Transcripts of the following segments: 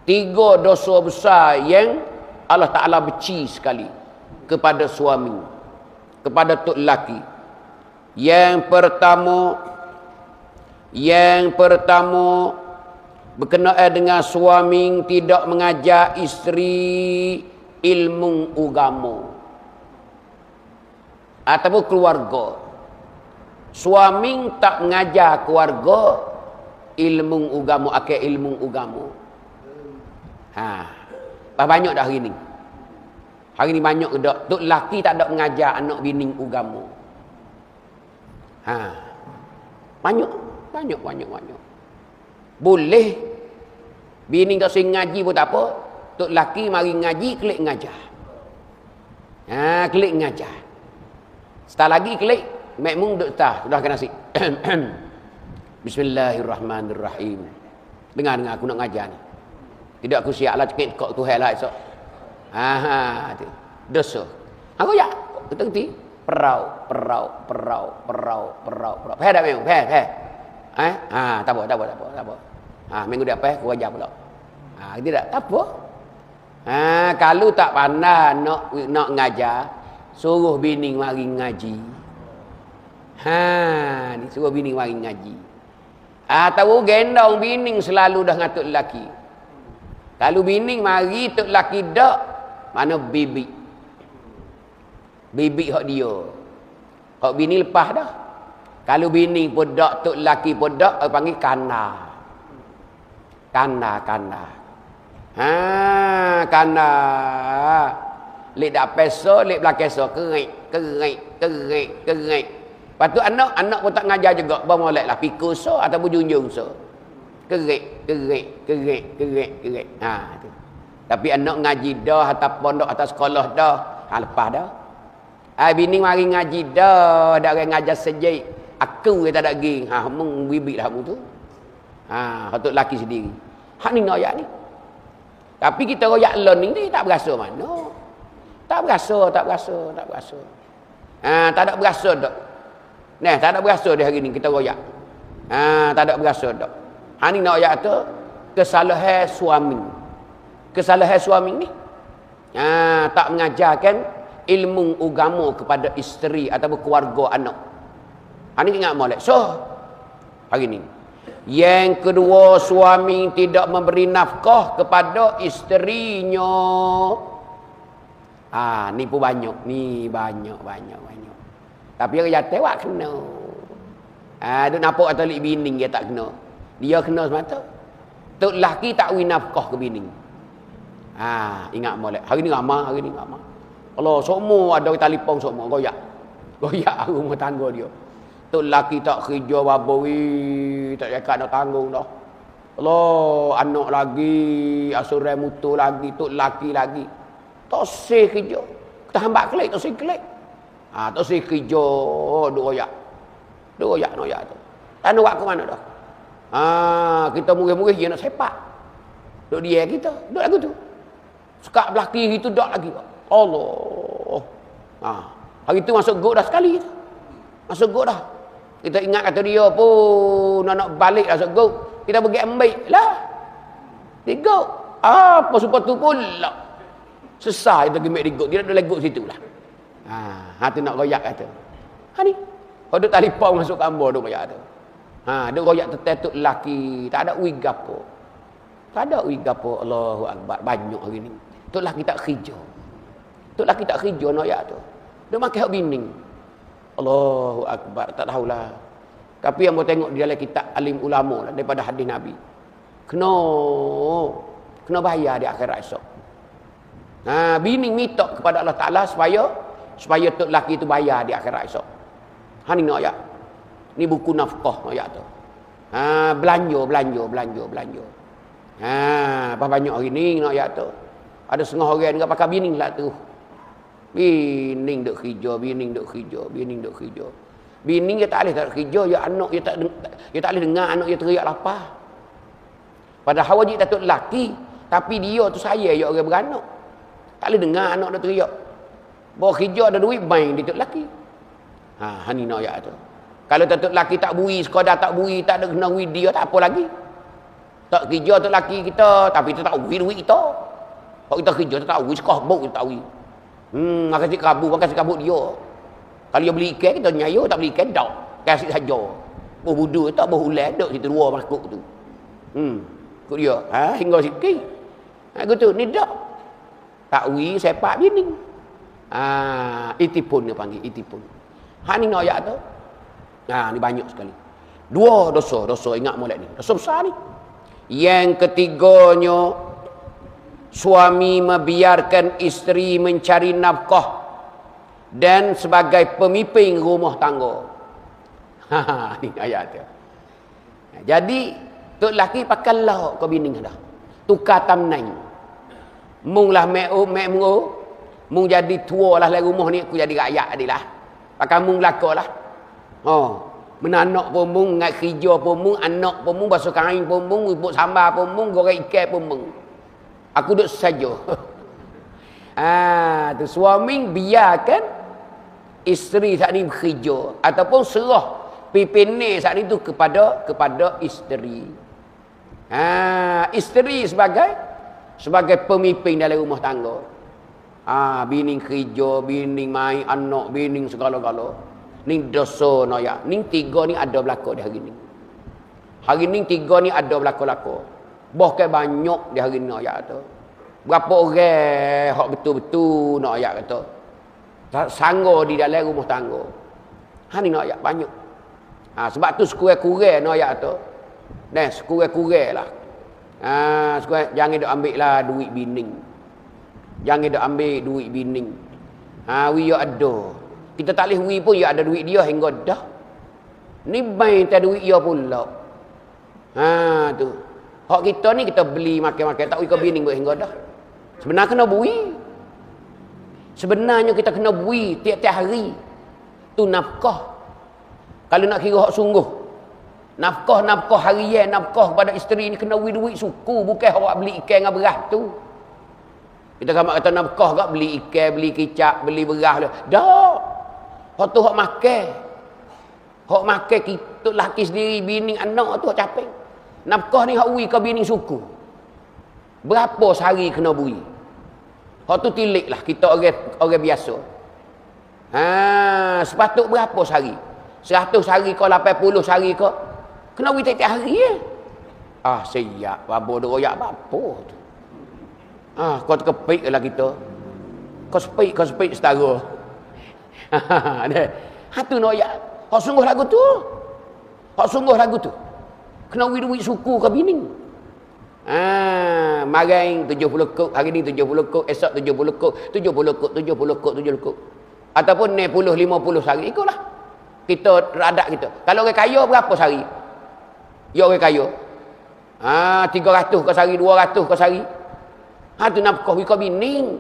3 dosa besar yang Allah Ta'ala benci sekali kepada suami, kepada tok lelaki. Yang pertama berkenaan dengan suami tidak mengajar isteri ilmu agama ataupun keluarga. Suami tak mengajar keluarga ilmu agama, ilmu agama. Banyak dah hari ni. Hari ni banyak dak. Tok lelaki tak ada mengajar anak bini agama. Banyak. Boleh bini tak sering ngaji pun tak apa. Tok lelaki mari ngaji, kelik ngajar. Kelik ngajar. Setelah lagi kelik, makmum duk tah, sudah kena nasi. Bismillahirrahmanirrahim. Dengar aku nak ngajar ni. Tidak aku siaplah cekik kok Tuhan lah esok. Dosa. Aku ya, kita ngerti. Perau. Faham tak memang? Faham. Tak apa. Minggu depan aku ajar pula. Tidak, tak apa. Kalau tak pandai nak ngajar, suruh bini mari ngaji. Ni suruh bini mari ngaji. Tahu gendong bini selalu dah ngatuk lelaki. Kalau bini mari tok lelaki dak, mana bibi. Bibi hak dia. Hak bini lepas dah. Kalau bini pun dak, tok lelaki pun dak, panggil kana. Kana. Kana. Lek dak peso, lek belakang so, kerik. Lepas tu anak pun tak ngajar juga. Bermolek lah pikul so ataupun junjung so. Kerik. Tu. Tapi anak ngaji dah, atas pondok, atas sekolah dah. Lepas dah. Bini mari ngaji dah, dak ngajar sejik. Aku tak ada pergi. Mung bibik dah tu. Untuk laki sendiri. Hak ni noyak ni. Tapi kita royak learning ni tak berasa mana. Tak berasa. Tak ada berasa dak. Nah, tak ada berasa di hari ni kita royak. Tak ada berasa dak. Hak ni noyak tu kesalahan suami. Kesalahan suami ni tak mengajarkan ilmu agama kepada isteri ataupun keluarga anak. Ini ingat molek. So, hari ni. Yang kedua, suami tidak memberi nafkah kepada isterinya. Ni pun banyak. Ni banyak. Tapi orang jatuh awak kena. Dia nampak kata lik bini dia tak kena. Dia kena semata. Tok lelaki tak beri nafkah ke bini. Ingat molek. Hari ni ramah. Kalau semua ada telefon semua goyak rumah tangga dia. Tok lelaki tak kerja baboi, tak cakap nak tanggung dah. Allah, anak lagi, asuran mutu lagi, tok lelaki lagi. Tak sih kerja. Kita hambat kelik, tak sih kelik. Tak sih kerja, duk goyak tu. Tak nak buat ke mana dah. Kita murih-murih dia nak sepak. Duk dia kita, duk lagu tu. Sekak belah kiri tu dak lagi. Allah. Hari tu masuk got dah sekali. Masuk got dah. Kita ingat kata dia pun nak balik dah masuk got. Kita pergi ambil lah. Di got. Apa supaya tu pula. Sesah kita pergi di got. Dia nak got situ lah. Tu nak royak kata. Ni. Kalau duk talipau masuk kambar duk royak tu. Duk royak tetetuk lelaki. Tak ada wig apa. Allahu Akbar. Banyak hari ni. Tok lelaki tak kerja. Nak tu. Dia makan hak bini. Allahu Akbar. Tak tahulah. Tapi yang mau tengok di dalam kitab alim ulama lah, daripada hadis Nabi. Kena bayar di akhirat esok. Bini minta kepada Allah Ta'ala supaya tok lelaki itu bayar di akhirat esok. Ni nak ayat. Ni buku nafkah ayat tu. Belanja. Apa banyak hari ni nak ayat tu. Ada setengah orang yang pakai bini lah tu. Bini duk kerja. Bini dia tak boleh tak kerja, ya anak dia tak boleh dengar anak dia teriak lapar. Padahal wajib datuk lelaki, tapi dia tu saya ya orang beranak. Tak boleh dengar anak dia teriak. Bawa kerja ada duit main dia tok lelaki. Ni nak ayat tu. Kalau datuk lelaki tak bui, sekadar tak bui, tak ada kena duit dia tak apa lagi. Tak kerja tu laki kita, tapi kita tak uwi duit kita. Kalau kita kerja tu tak uwi, sekabuk kita tak uwi. Makan si kabut dia. Kalau dia beli ikan, kita nyayur, tak beli ikan, tak. Kasih saja. Budu tak berhulan, duduk situ dua makuk tu. Kut dia. Hingga sikit. Gitu, ni tak. Tak uwi, sepak bini. Itipun dia panggil, itipun. Ni ayat tu. Ni banyak sekali. Dua dosa ingat molek ni. Dosa besar ni. Yang ketiganya, suami membiarkan isteri mencari nafkah dan sebagai pemimpin rumah tangga. Ni ayat tu. Jadi, tok laki pakai lah ke bini dah. Tukar tamnain. Mung lah mung jadi tua lah dalam rumah ni, aku jadi rakyat tadi lah. Pakai mung belaka lah. Menanak pun mung, ngat kerja pun mung, anak pun mung, basuh kain pun mung, buat sambal pun mung, goreng ikan pun mung. Aku duduk saja. Tu suami biarkan isteri saat ni bekerja ataupun serah pimpinan saat itu kepada isteri. Isteri sebagai pemimpin dalam rumah tangga. Bini kerja, bini main, anak, bini segala-gala. Ni dosa noya. Ni tiga ni ada berlaku di hari ni. Hari ni tiga ni ada berlaku-laku. Bahkan banyak di hari ni noya tu. Berapa orang hak betul-betul noya kata. Sanggup di dalam rumah tangga. Ni noya banyak. Sebab tu sekurang-kurang noya tu. Sekurang-kurang lah. Jangan duk ambil lah duit bini. Jangan duk ambil duit bini. Dia ada. Kita tak boleh wi pun dia ada duit dia hingga dah. Ni main tak duit dia pula. Tu. Hak kita ni kita beli makan-makan tak wi ke bini buat hingga dah. Sebenarnya kena bui. Sebenarnya kita kena bui tiap-tiap hari. Tu nafkah. Kalau nak kira hak sungguh. Nafkah harian, nafkah kepada isteri ni kena bui duit suku, bukan awak beli ikan dengan beras tu. Kita kata nafkah gak beli ikan, beli kicap, beli beras dah. Hak tu hak makan. Hak makan kita laki sendiri, bini, anak tu hak capek. Nafkah ni hak ui ke bini suku. Berapa sehari kena bui? Hak tu tilik lah kita orang biasa. Sepatut berapa sehari? 100 hari ke 80 hari ke? Kena bui tiap-tiap hari ya. Siap. Babo doyak apa tu? Kau terkepik lah kita. Kau sepik setara. Tu noyak. Hak sungguh lagu tu. Kena duit suku ke bini. Magang 70 kok, hari ni 70 kok, esok 70 kok, 70 kok. Ataupun 50 50 sehari ikutlah. Kita radak kita. Kalau orang kaya berapa sehari? Ya orang kaya. 300 ke sehari, 200 ke sehari. Tu nafkah wika bini.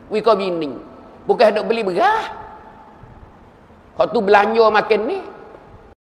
Bukan hendak beli beras. Hak tu belanja makan ni.